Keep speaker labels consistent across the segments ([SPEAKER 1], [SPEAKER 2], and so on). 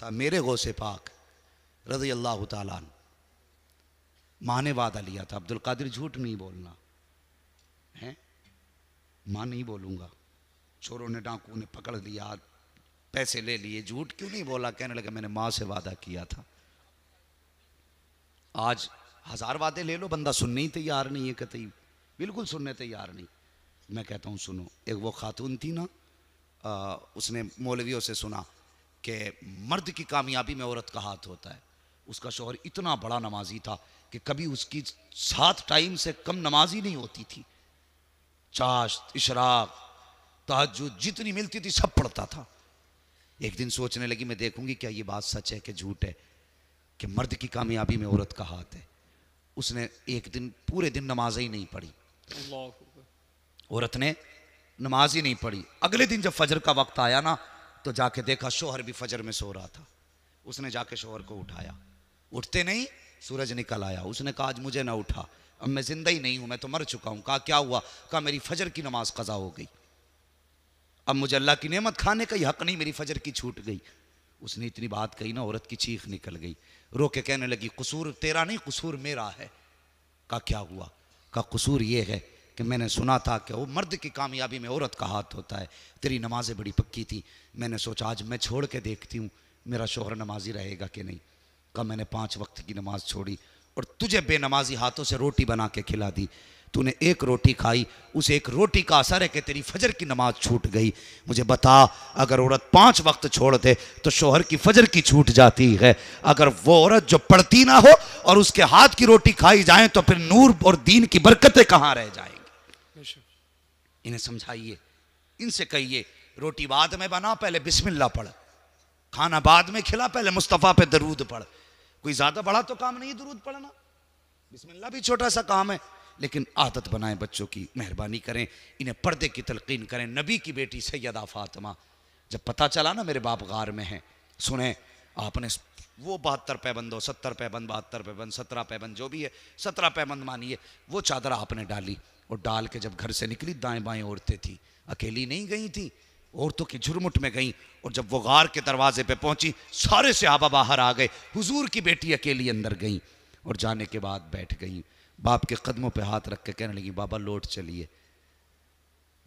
[SPEAKER 1] था, मेरे गौसे पाक रज़ी अल्लाह ताला अन्हु, माँ ने वादा लिया था अब्दुल कादिर झूठ नहीं बोलना है, माँ नहीं बोलूँगा। चोरों ने डाकू ने पकड़ लिया, पैसे ले लिए, झूठ क्यों नहीं बोला? कहने लगा मैंने माँ से वादा किया था। आज 1000 वादे ले लो, बंदा सुनने ही तैयार नहीं है, कतई बिल्कुल सुनने तैयार नहीं। मैं कहता हूँ सुनो, एक वो खातून थी ना, उसने मौलवियों से सुना कि मर्द की कामयाबी में औरत का हाथ होता है। उसका शौहर इतना बड़ा नमाजी था कि कभी उसकी 7 टाइम से कम नमाज ही नहीं होती थी। चाश्त, इशराक, तहज्जुद जितनी मिलती थी सब पढ़ता था। एक दिन सोचने लगी मैं देखूंगी क्या ये बात सच है कि झूठ है कि मर्द की कामयाबी में औरत का हाथ है। उसने एक दिन पूरे दिन नमाज ही नहीं पढ़ी, औरत ने नमाज ही नहीं पढ़ी। अगले दिन जब फजर का वक्त आया ना तो जाके देखा शौहर भी फजर में सो रहा था। उसने जाके शौहर को उठाया, उठते नहीं सूरज निकल आया। उसने कहा आज मुझे ना उठा, अब मैं जिंदा ही नहीं हूं, मैं तो मर चुका हूं। कहा क्या हुआ? कहा मेरी फजर की नमाज कज़ा हो गई, अब मुझे अल्लाह की नेमत खाने का ही हक नहीं, मेरी फजर की छूट गई। उसने इतनी बात कही ना, औरत की चीख निकल गई, रो के कहने लगी कसूर तेरा नहीं कसूर मेरा है। कहा क्या हुआ? कहा कसूर ये है कि मैंने सुना था कि वो मर्द की कामयाबी में औरत का हाथ होता है, तेरी नमाजें बड़ी पक्की थी, मैंने सोचा आज मैं छोड़ के देखती हूँ मेरा शौहर नमाजी रहेगा कि नहीं। कहा मैंने 5 वक्त की नमाज छोड़ी और तुझे बेनमाजी हाथों से रोटी बना के खिला दी, तूने एक रोटी खाई, उस एक रोटी का असर है कि तेरी फजर की नमाज छूट गई। मुझे बता, अगर औरत 5 वक्त छोड़ दे तो शौहर की फजर की छूट जाती है। अगर वो औरत जो पढ़ती ना हो और उसके हाथ की रोटी खाई जाए तो फिर नूर और दीन की बरकतें कहाँ रह जाएंगी? इन्हें समझाइए, इनसे कहिए रोटी बाद में बना, पहले बिस्मिल्लाह पढ़, खाना बाद में खिला, पहले मुस्तफ़ा पे दरूद पढ़। कोई ज्यादा बड़ा तो काम नहीं दरूद पढ़ना, बिस्मिल्लाह भी छोटा सा काम है, लेकिन आदत बनाएं बच्चों की, मेहरबानी करें, इन्हें पर्दे की तलकीन करें। नबी की बेटी सैयदा फातिमा, जब पता चला ना मेरे बाप गार में हैं, सुने आपने वो 72 पैबंद, 70 पैबंद, 72 पैबंद, 17 पैबंद जो भी है, 17 पैबंद मानिए, वो चादर आपने डाली और डाल के जब घर से निकली, दाएं बाएं औरतें थी, अकेली नहीं गई थी, औरतों की झुरमुट में गई। और जब वो गार के दरवाजे पे पहुंची, सारे सहाबा बाहर आ गए, हुजूर की बेटी अकेली अंदर गई और जाने के बाद बैठ गई, बाप के कदमों पे हाथ रख के कहने लगी बाबा लौट चलिए,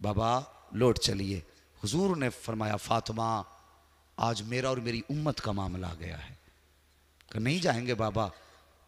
[SPEAKER 1] बाबा लौट चलिए। हुजूर ने फरमाया फातिमा आज मेरा और मेरी उम्मत का मामला आ गया है। कहा नहीं जाएंगे बाबा?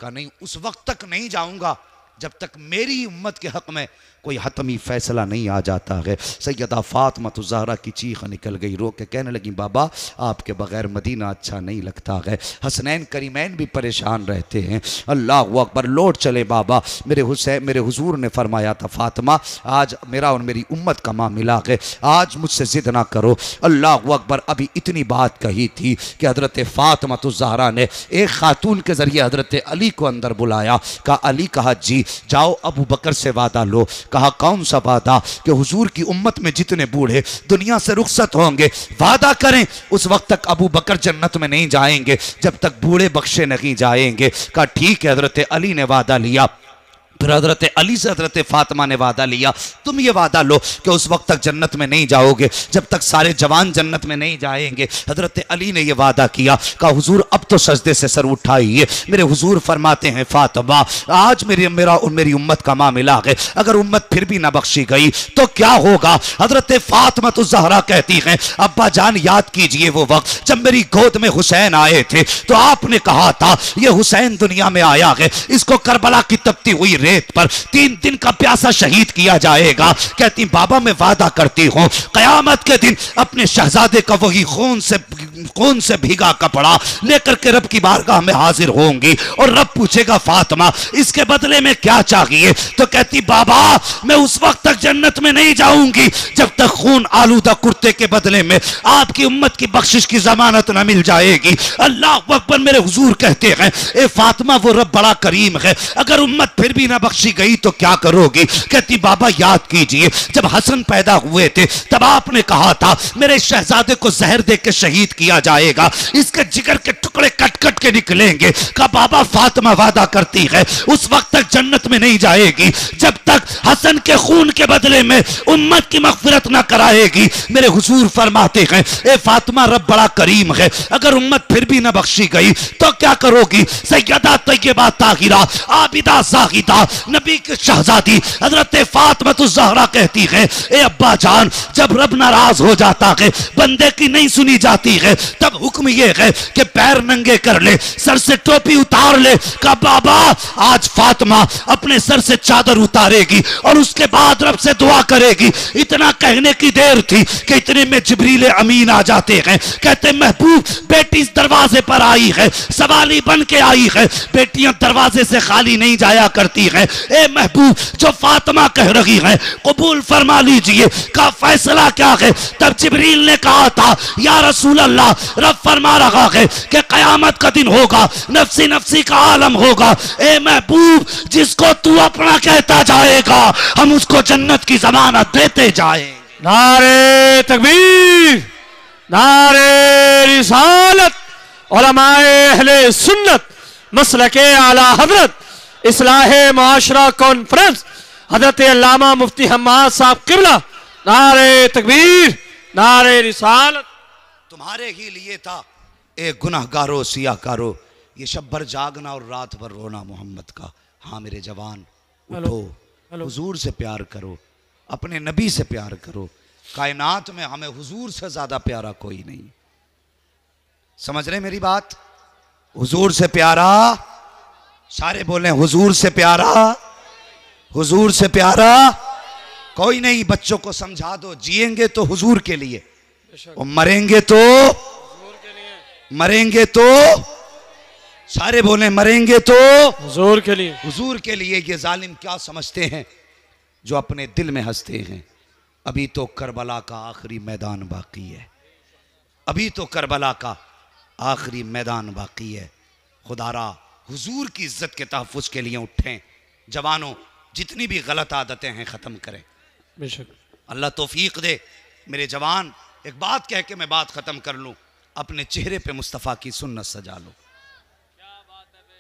[SPEAKER 1] कहा नहीं, उस वक्त तक नहीं जाऊंगा जब तक मेरी उम्मत के हक में कोई हतमी फैसला नहीं आ जाता है। सैयदा फातिमा ज़हरा की चीख निकल गई, रो के कहने लगी बाबा आपके बगैर मदीना अच्छा नहीं लगता है, हसनैन करीमैन भी परेशान रहते हैं। अल्लाह अकबर, लौट चले बाबा। मेरे हुजूर ने फरमाया था फातिमा आज मेरा और मेरी उम्मत का मामला है, आज मुझसे ज़िद ना करो। अल्लाह अकबर, अभी इतनी बात कही थी कि हज़रत फातिमा ज़हरा ने एक खातून के ज़रिए हज़रत अली को अंदर बुलाया। कहा अली, कहा जी, जाओ अबू बकर से वादा लो। कहा कौन सा वादा? कि हुजूर की उम्मत में जितने बूढ़े दुनिया से रुखसत होंगे वादा करें उस वक्त तक अबू बकर जन्नत में नहीं जाएंगे जब तक बूढ़े बख्शे नहीं जाएंगे। कहा ठीक है। हजरत अली ने वादा लिया, फिर हजरत अली से हजरत फातिमा ने वादा लिया, तुम ये वादा लो कि उस वक्त तक जन्नत में नहीं जाओगे जब तक सारे जवान जन्नत में नहीं जाएंगे। हजरत अली ने ये वादा किया। कहा हुजूर अब तो सजदे से सर उठाइए। मेरे हुजूर फरमाते हैं फातिमा आज मेरा और मेरी उम्मत का मामला है, अगर उम्मत फिर भी ना बख्शी गई तो क्या होगा? हजरत फातिमा तो ज़हरा कहती हैं अब्बा जान याद कीजिए वो वक्त जब मेरी गोद में हुसैन आए थे तो आपने कहा था ये हुसैन दुनिया में आया है, इसको करबला की तपती हुई रेत पर 3 दिन का प्यासा शहीद किया जाएगा। कहती बाबा मैं वादा करती हूँ कयामत के दिन अपने शहजादे का वही खून से भीगा कपड़ा लेकर के रब की बारगाह में हाजिर होंगी और रब पूछेगा फातिमा इसके बदले में क्या चाहिए? तो कहती बाबा मैं उस वक्त तक जन्नत में नहीं जाऊंगी जब तक खून आलूदा कुर्ते के बदले में आपकी उम्मत की बख्शिश की जमानत न मिल जाएगी। अल्लाह अकबर। मेरे हुजूर कहते हैं ए फातिमा वो रब बड़ा करीम है, अगर उम्मत फिर भी ना बख्शी गई तो क्या करोगी? कहती बाबा याद कीजिए जब हसन पैदा हुए थे तब आपने कहा था मेरे शहजादे को जहर दे के शहीद किया जाएगा, इसके जिगर के टुकड़े कट कट के निकलेंगे। कहा बाबा फातिमा वादा करती है उस वक्त तक जन्नत में नहीं जाएगी जब तक हसन के खून के बदले में उम्मत की मग़फ़िरत ना कराएगी। मेरे हुजूर फरमाते हैं ए फातिमा रब बड़ा करीम है, अगर उम्मत फिर भी ना बख्शी गई तो क्या करोगी? सैयदा तय्यबा ताहिरा आबिदा ज़ाहिदा नबी की शहजादी हजरत फातिमा ज़हरा कहती है ए अब्बा जान, जब रब नाराज हो जाता है, बंदे की नहीं सुनी जाती है, तब हुक्म यह है कि पैर नंगे कर ले, सर से टोपी उतार ले। कहा बाबा आज फातिमा अपने सर से चादर उतारेगी और उसके बाद रब से दुआ करेगी। इतना कहने की देर थी कि इतने में जिब्रील अमीन आ जाते हैं, कहते महबूब बेटी इस दरवाजे पर आई है, सवाली बन के आई है, बेटियां दरवाजे से खाली नहीं जाया करती हैं। ए महबूब जो फातिमा कह रही है कबूल फरमा लीजिए। का फैसला क्या है? तब जिब्रील ने कहा था या रसूल अल्लाह, रब फरमा रहा है कि कयामत का दिन होगा, नफ्सी नफ्सी का आलम होगा। ए महबूब जिसको तू अपना कहता जाएगा हम उसको जन्नत की जमानत देते जाएंगे।
[SPEAKER 2] नारे तकबीर, नारे रिसालत, उलमाए अहले सुन्नत, मसलके आला हजरत, इस्लाहे माशरा कॉन्फ्रेंस, हजरत अल्लामा मुफ्ती हम्माद साहब किबला। नारे तकबीर, नारे रिसालत।
[SPEAKER 1] तुम्हारे ही लिए था ए गुनहगारो सियाकारो, ये शब भर जागना और रात भर रोना मोहम्मद का। हाँ मेरे जवान उठो, हुजूर से प्यार करो, अपने नबी से प्यार करो। कायनात में हमें हुजूर से ज्यादा प्यारा कोई नहीं। समझ रहे मेरी बात? हुजूर से प्यारा, सारे बोले हुजूर से प्यारा, हुजूर से प्यारा कोई नहीं। बच्चों को समझा दो, जिएंगे तो हुजूर के लिए और मरेंगे तो सारे बोले मरेंगे तो
[SPEAKER 2] हुजूर के लिए,
[SPEAKER 1] हुजूर के लिए। ये जालिम क्या समझते हैं जो अपने दिल में हंसते हैं? अभी तो करबला का आखिरी मैदान बाकी है, अभी तो करबला का आखिरी मैदान बाकी है। खुदारा हुजूर की इज्जत के तहफ़्फ़ुज़ के लिए उठें। जवानों जितनी भी गलत आदतें हैं ख़त्म करें।
[SPEAKER 2] बेशक
[SPEAKER 1] अल्लाह तौफीक दे। मेरे जवान एक बात कह के मैं बात ख़त्म कर लूँ, अपने चेहरे पे मुस्तफ़ा की सुन्नत सजा लो,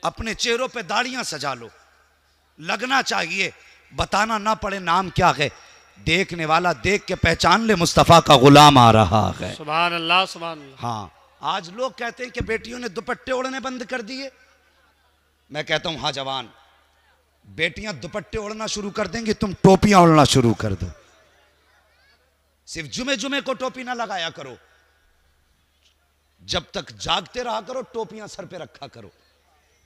[SPEAKER 1] अपने चेहरों पे दाढ़ियाँ सजा लो, लगना चाहिए, बताना ना पड़े नाम क्या है, देखने वाला देख के पहचान ले मुस्तफ़ा का गुलाम आ रहा है।
[SPEAKER 2] सुभान अल्लाह, सुभान अल्लाह।
[SPEAKER 1] हाँ आज लोग कहते हैं कि बेटियों ने दुपट्टे ओढ़ने बंद कर दिए। मैं कहता हूं हाँ जवान, बेटियां दुपट्टे ओढ़ना शुरू कर देंगी, तुम टोपियां ओढ़ना शुरू कर दो। सिर्फ जुमे जुमे को टोपी ना लगाया करो, जब तक जागते रहा करो टोपियां सर पे रखा करो।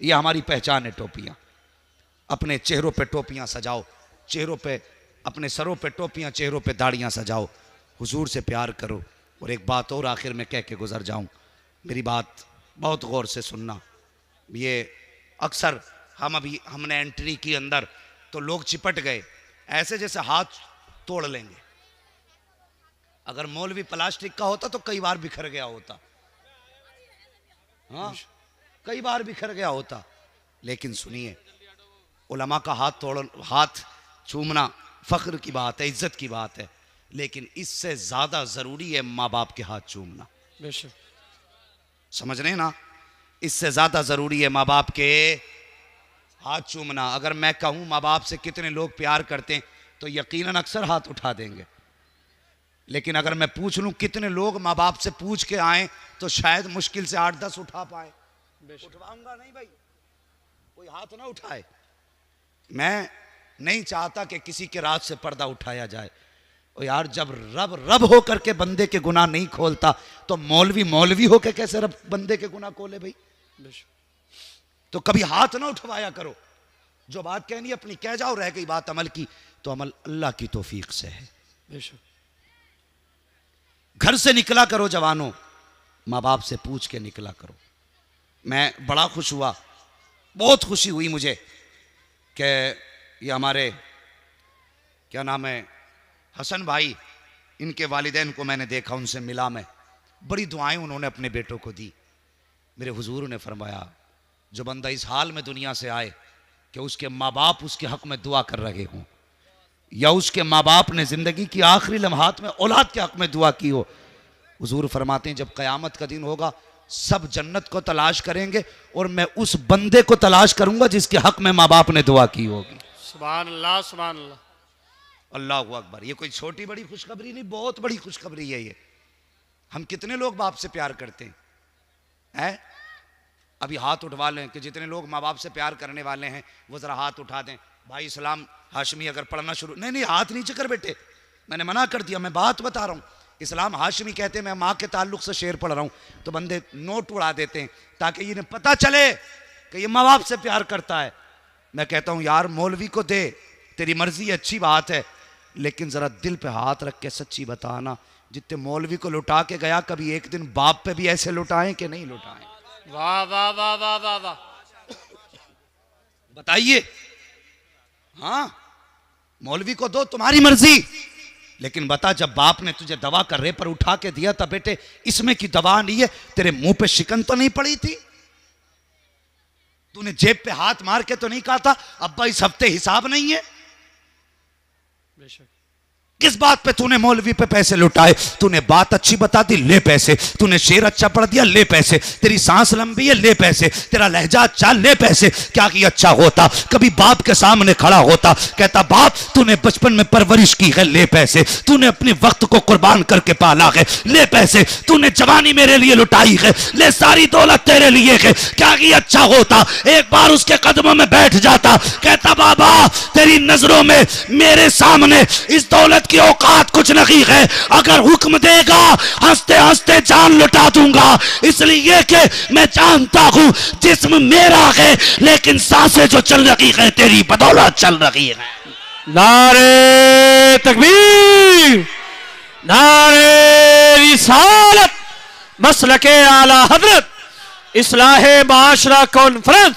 [SPEAKER 1] ये हमारी पहचान है टोपियां। अपने चेहरों पे टोपियां सजाओ, चेहरों पे, अपने सरों पे टोपियां, चेहरों पे दाढ़ियां सजाओ, हुजूर से प्यार करो। और एक बात और आखिर में कह के गुजर जाऊं, मेरी बात बहुत गौर से सुनना। ये अक्सर हमने एंट्री की अंदर तो लोग चिपट गए, ऐसे जैसे हाथ तोड़ लेंगे। अगर मौलवी प्लास्टिक का होता तो कई बार बिखर गया होता, हाँ कई बार बिखर गया होता। लेकिन सुनिए, उलमा का हाथ चूमना फख्र की बात है, इज्जत की बात है, लेकिन इससे ज्यादा जरूरी है माँ बाप के हाथ चूमना।
[SPEAKER 2] बेशक
[SPEAKER 1] समझ रहे हैं ना? इससे ज्यादा जरूरी है माँ बाप के हाथ चूमना। अगर मैं कहूं माँ बाप से कितने लोग प्यार करते हैं तो यकीनन अक्सर हाथ उठा देंगे, लेकिन अगर मैं पूछ लूं कितने लोग माँ बाप से पूछ के आए तो शायद मुश्किल से 8-10 उठा पाए। उठवाऊंगा नहीं भाई, कोई हाथ ना उठाए। मैं नहीं चाहता कि किसी के राज से पर्दा उठाया जाए। और यार जब रब हो करके बंदे के गुनाह नहीं खोलता तो मौलवी हो के कैसे रब बंदे के गुनाह खोले भाई? तो कभी हाथ ना उठवाया करो। जो बात कहनी अपनी कह जाओ, रह गई बात अमल की तो अमल अल्लाह की तौफीक से है। घर से निकला करो जवानों, माँ बाप से पूछ के निकला करो। मैं बड़ा खुश हुआ, बहुत खुशी हुई मुझे कि ये हमारे क्या नाम है हसन भाई, इनके वालिदैन को मैंने देखा, उनसे मिला मैं, बड़ी दुआएं उन्होंने अपने बेटों को दी। मेरे हुजूर ने फरमाया जो बंदा इस हाल में दुनिया से आए कि उसके माँ बाप उसके हक में दुआ कर रहे हों या उसके माँ बाप ने ज़िंदगी की आखिरी लम्हात में औलाद के हक में दुआ की हो, हुजूर फरमाते हैं जब क़यामत का दिन होगा सब जन्नत को तलाश करेंगे और मैं उस बंदे को तलाश करूंगा जिसके हक में माँ बाप ने दुआ की होगी।
[SPEAKER 2] सुभान अल्लाह, सुभान अल्लाह।
[SPEAKER 1] अल्लाह अकबर। ये कोई छोटी बड़ी खुशखबरी नहीं, बहुत बड़ी खुशखबरी है ये। हम कितने लोग बाप से प्यार करते हैं? अभी हाथ उठवा लें कि जितने लोग माँ बाप से प्यार करने वाले हैं वो जरा हाथ उठा दें। भाई इस्लाम हाशमी अगर पढ़ना शुरू, नहीं नहीं हाथ नीचे कर बेटे, मैंने मना कर दिया, मैं बात बता रहा हूँ। इस्लाम हाशमी कहते हैं मैं माँ के ताल्लुक से शेर पढ़ रहा हूँ, तो बंदे नोट उड़ा देते हैं ताकि इन्हें पता चले कि ये माँ बाप से प्यार करता है। मैं कहता हूँ यार मौलवी को दे, तेरी मर्जी अच्छी बात है, लेकिन जरा दिल पे हाथ रख के सच्ची बताना, जितने मौलवी को लुटा के गया कभी एक दिन बाप पे भी ऐसे लुटाएं कि नहीं लुटाएं?
[SPEAKER 2] वाह वाह वाह वाह वाह वाह,
[SPEAKER 1] बताइए। हाँ मौलवी को दो, तुम्हारी मर्जी, लेकिन बता जब बाप ने तुझे दवा कर रहे पर उठा के दिया था, बेटे इसमें की दवा नहीं है, तेरे मुंह पे शिकन तो नहीं पड़ी थी? तूने जेब पे हाथ मार के तो नहीं कहा था अब्बा इस हफ्ते हिसाब नहीं है?
[SPEAKER 2] बेशक।
[SPEAKER 1] किस बात पे तूने मौलवी पे पैसे लुटाए? तूने बात अच्छी बता दी, ले पैसे। तूने शेर अच्छा पढ़ दिया, ले पैसे। तेरी सांस लंबी है, ले पैसे। तेरा लहजा अच्छा, ले पैसे। क्या कि अच्छा होता कभी बाप के सामने खड़ा होता, कहता बाप तूने बचपन में परवरिश की है, ले पैसे। तूने अपने वक्त को कुर्बान करके पाला है, ले पैसे। तूने जवानी मेरे लिए लुटाई है, ले सारी दौलत तेरे लिए है। क्या कि अच्छा होता एक बार उसके कदमों में बैठ जाता, कहता बाबा तेरी नजरों में मेरे सामने इस दौलत की औकात कुछ नहीं है, अगर हुक्म देगा हंसते हंसते जान लुटा दूंगा, इसलिए कि मैं जानता हूं जिस्म मेरा है लेकिन सांसें जो चल रही है तेरी बदौलत चल रही है।
[SPEAKER 2] नारे तकबीर, नारे रिसालत, मसलके आला हजरत, इस्लाहे माशरा कॉन्फ्रेंस,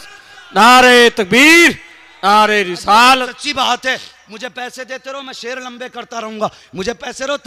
[SPEAKER 2] नारे तकबीर, नारे रिसालत।
[SPEAKER 1] सच्ची बात है, मुझे पैसे देते रहो मैं शेर लंबे करता रहूंगा, मुझे पैसे रहो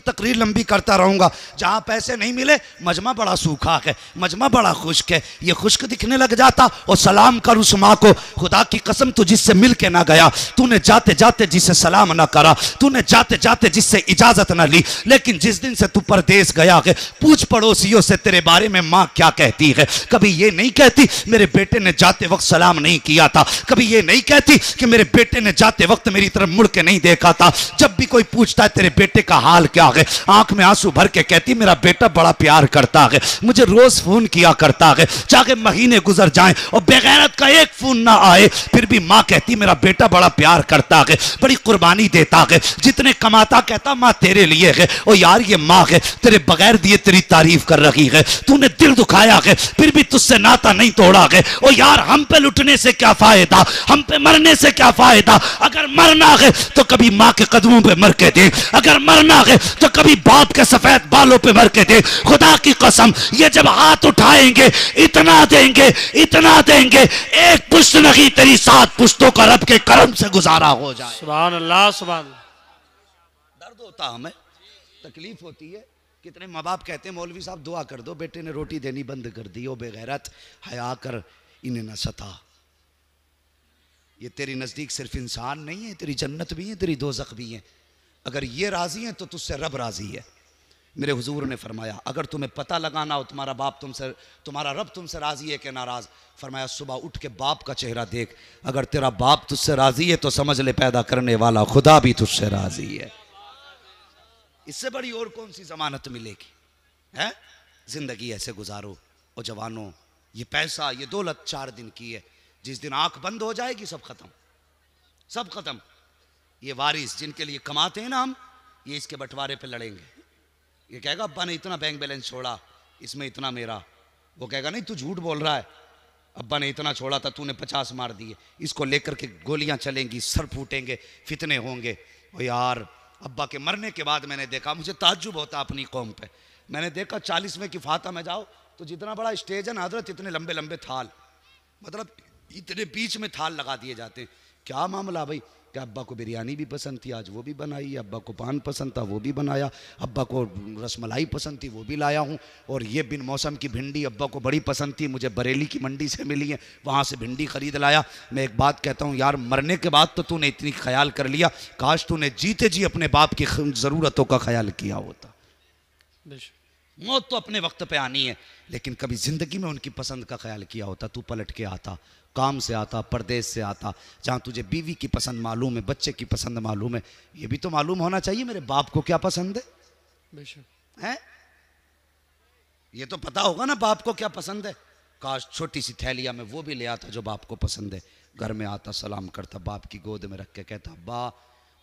[SPEAKER 1] तकरीर लंबी करता रहूंगा। जहां पैसे नहीं मिले मजमा बड़ा सूखा है, मजमा बड़ा खुश्क है, ये खुश्क दिखने लग जाता और सलाम कर उस माँ को, खुदा की कसम तू जिससे मिल के ना गया, तूने जाते जाते जिससे सलाम ना करा, तूने जाते जाते जिससे इजाजत ना ली, लेकिन जिस दिन से तू परदेश गया है पूछ पड़ोसियों से तेरे बारे में माँ क्या कहती है। कभी ये नहीं कहती मेरे बेटे ने जाते वक्त सलाम नहीं किया था, कभी ये नहीं कहती कि मेरे बेटे ने जाते वक्त मेरी तरफ मुड़ के नहीं देखा था। जब भी कोई पूछता है तेरे बेटे का हाल क्या है, आंख में आंसू भर के कहती मेरा बेटा बड़ा प्यार करता है, मुझे रोज फोन किया करता है, चाहे महीने गुजर जाएं और बेगैरत का एक फोन ना आए फिर भी माँ कहती मेरा बेटा बड़ा प्यार करता है, बड़ी कुर्बानी देता है, जितने कमाता कहता माँ तेरे लिए है। और यार ये माँ है तेरे बगैर दिए तेरी तारीफ कर रही है, तूने दिल दुखाया है फिर भी तुझसे नाता नहीं तोड़ा है। और यार हम पे लुटने से क्या फायदा, हम पे मरने से क्या फायदा, अगर मरना है तो कभी माँ के कदमों पे मर के दे, अगर मरना है तो कभी बाप के सफेद बालों पे मर के दे। खुदा की कसम ये जब हाथ उठाएंगे इतना देंगे, इतना देंगे, एक पुश्त नहीं तेरी 7 पुश्तों का रब के करम से गुजारा हो जाए।
[SPEAKER 2] सुभान अल्लाह, सुभान अल्लाह।
[SPEAKER 1] दर्द होता हमें, तकलीफ होती है। कितने माँ बाप कहते हैं मौलवी साहब दुआ कर दो, बेटे ने रोटी देनी बंद कर दी, ओ बेगैरत हया कर इन्हें न सता। ये तेरी नज़दीक सिर्फ इंसान नहीं है, तेरी जन्नत भी है, तेरी दोज़ख भी है। अगर ये राज़ी है तो तुझसे रब राज़ी है। मेरे हुजूर ने फरमाया अगर तुम्हें पता लगाना हो तुम्हारा बाप तुमसे, तुम्हारा रब तुमसे राज़ी है कि नाराज़, फरमाया सुबह उठ के बाप का चेहरा देख, अगर तेरा बाप तुझसे राज़ी है तो समझ ले पैदा करने वाला खुदा भी तुझसे राज़ी है। इससे बड़ी और कौन सी जमानत मिलेगी? है जिंदगी ऐसे गुजारो। और जवानों ये पैसा ये दौलत 4 दिन की है, जिस दिन आंख बंद हो जाएगी सब खत्म, सब खत्म। ये वारिस जिनके लिए कमाते हैं ना हम, ये इसके बंटवारे पे लड़ेंगे। ये कहेगा अब्बा ने इतना बैंक बैलेंस छोड़ा, इसमें इतना मेरा, वो कहेगा नहीं तू झूठ बोल रहा है, अब्बा ने इतना छोड़ा था तूने 50 मार दिए। इसको लेकर के गोलियां चलेंगी, सर फूटेंगे, फितने होंगे। और यार अब्बा के मरने के बाद मैंने देखा, मुझे ताज्जुब होता अपनी कौम पे, मैंने देखा 40वें की फाता में जाओ तो जितना बड़ा स्टेज है ना हजरत, इतने लंबे लंबे थाल, मतलब इतने बीच में थाल लगा दिए जाते हैं। क्या मामला भाई? क्या अब्बा को बिरयानी भी पसंद थी आज वो भी बनाई, अब्बा को पान पसंद था वो भी बनाया, अब्बा को रसमलाई पसंद थी वो भी लाया हूँ, और ये बिन मौसम की भिंडी अब्बा को बड़ी पसंद थी, मुझे बरेली की मंडी से मिली है, वहाँ से भिंडी खरीद लाया। मैं एक बात कहता हूँ यार, मरने के बाद तो तूने इतनी ख्याल कर लिया, काश तूने जीते जी अपने बाप की ज़रूरतों का ख्याल किया होता। मौत तो अपने वक्त पे आनी है, लेकिन कभी ज़िंदगी में उनकी पसंद का ख्याल किया होता? तू पलट के आता, काम से आता, परदेश से आता, जहाँ तुझे बीवी की पसंद मालूम है, बच्चे की पसंद मालूम है, ये भी तो मालूम होना चाहिए मेरे बाप को क्या पसंद है,
[SPEAKER 2] बेशक
[SPEAKER 1] हैं? ये तो पता होगा ना बाप को क्या पसंद है। काश छोटी सी थैलिया में वो भी ले आता जो बाप को पसंद है। घर में आता, सलाम करता, बाप की गोद में रख के कहता, अब्बा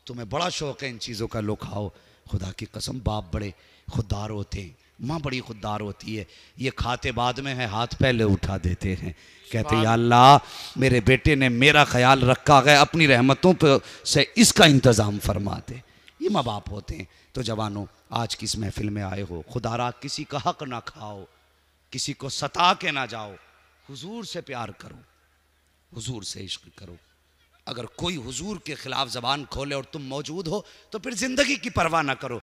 [SPEAKER 1] तुम्हें बड़ा शौक है इन चीज़ों का, लो खाओ। खुदा की कसम बाप बड़े खुददार होते हैं, माँ बड़ी खुददार होती है। ये खाते बाद में है, हाथ पहले उठा देते हैं, कहते या अल्लाह मेरे बेटे ने मेरा ख्याल रखा है, अपनी रहमतों पर से इसका इंतज़ाम फरमा दे। ये माँ बाप होते हैं। तो जवानों, आज की इस महफिल में आए हो, खुदारा किसी का हक ना खाओ, किसी को सता के ना जाओ, हुजूर से प्यार करो, हुजूर से इश्क करो। अगर कोई हुजूर के खिलाफ ज़बान खोले और तुम मौजूद हो तो फिर ज़िंदगी की परवाह ना करो।